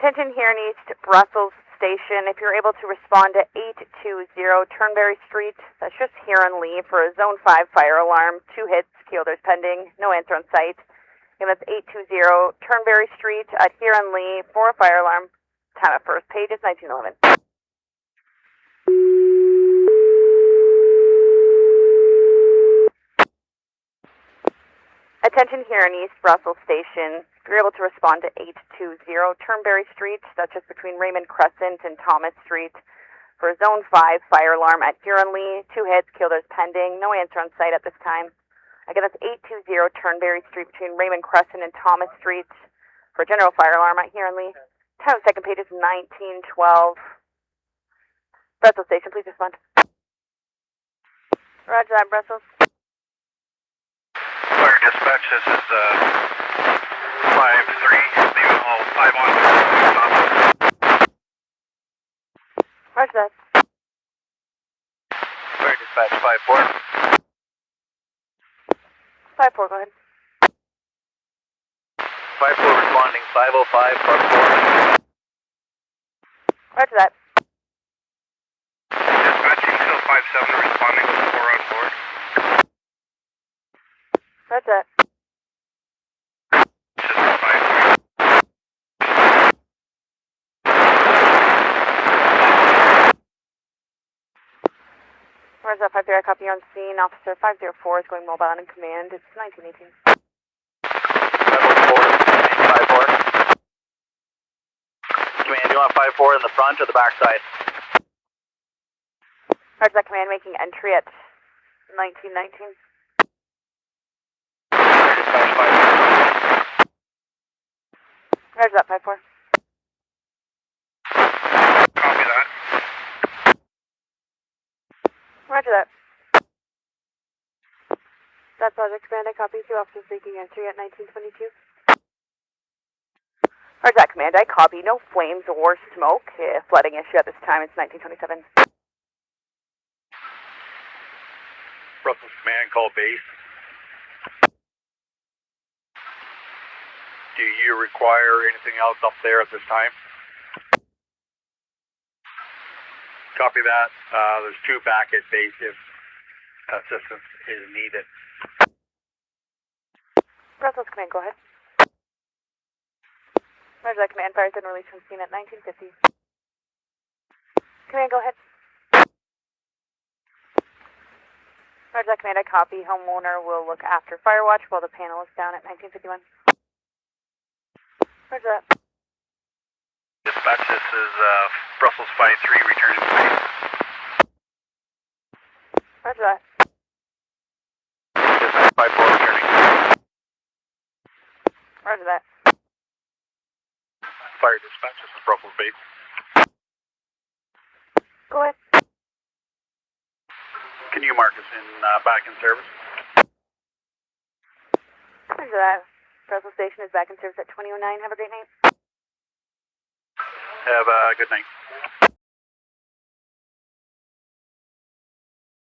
Attention here in East Brussels Station. If you're able to respond to 820 Turnberry Street, that's just here on Lee for a Zone 5 fire alarm. 2 hits, Keelders pending, no answer on site. Again, that's 820 Turnberry Street at here on Lee for a fire alarm. Time at first page is 1911. Attention here in East Brussels Station. If you're able to respond to 820 Turnberry Street, that's just between Raymond Crescent and Thomas Street, for a Zone 5 fire alarm at Huron-Lee. 2 hits, Keelders pending, no answer on site at this time. Again, that's 820 Turnberry Street between Raymond Crescent and Thomas Street for a general fire alarm at Huron-Lee. Time of second page is 1912. Brussels Station, please respond. Roger that, Brussels. Fire dispatch, this is 5-3, leaving all 5 on. Roger that. Fire dispatch 5-4. 5-4, go ahead. 5-4 responding, 505, +4. Roger that. Dispatching, still 5-7, responding with 4 on board. Roger that. System 5-3. Roger that, 5-3, I copy you on scene. Officer 504 is going mobile and in command. It's 1918. 5-4. Command, do you want 5-4 in the front or the back side? Roger that, command making entry at 1919. Dispatch 5-4. Roger that, 5-4. Copy that. Roger that. That's Project Command. I copy 2 officers making entry at 1922. Roger that, Command. I copy. No flames or smoke. Flooding issue at this time. It's 1927. Brussels Command, call base. Do you require anything else up there at this time? Copy that. There's 2 back at base if assistance is needed. Brussels Command, go ahead. Roger that, Command. Fires and release from scene at 1950. Command, go ahead. Roger that, Command. I copy. Homeowner will look after fire watch while the panel is down at 1951. Roger that. Dispatch, this is Brussels 5-3, returning to base. Roger that. Dispatch 5-4, returning. Roger that. Fire dispatch, this is Brussels base. Go ahead. Can you mark us in back in service? Roger that. Brussels Station is back in service at 2009. Have a great night. Have a good night.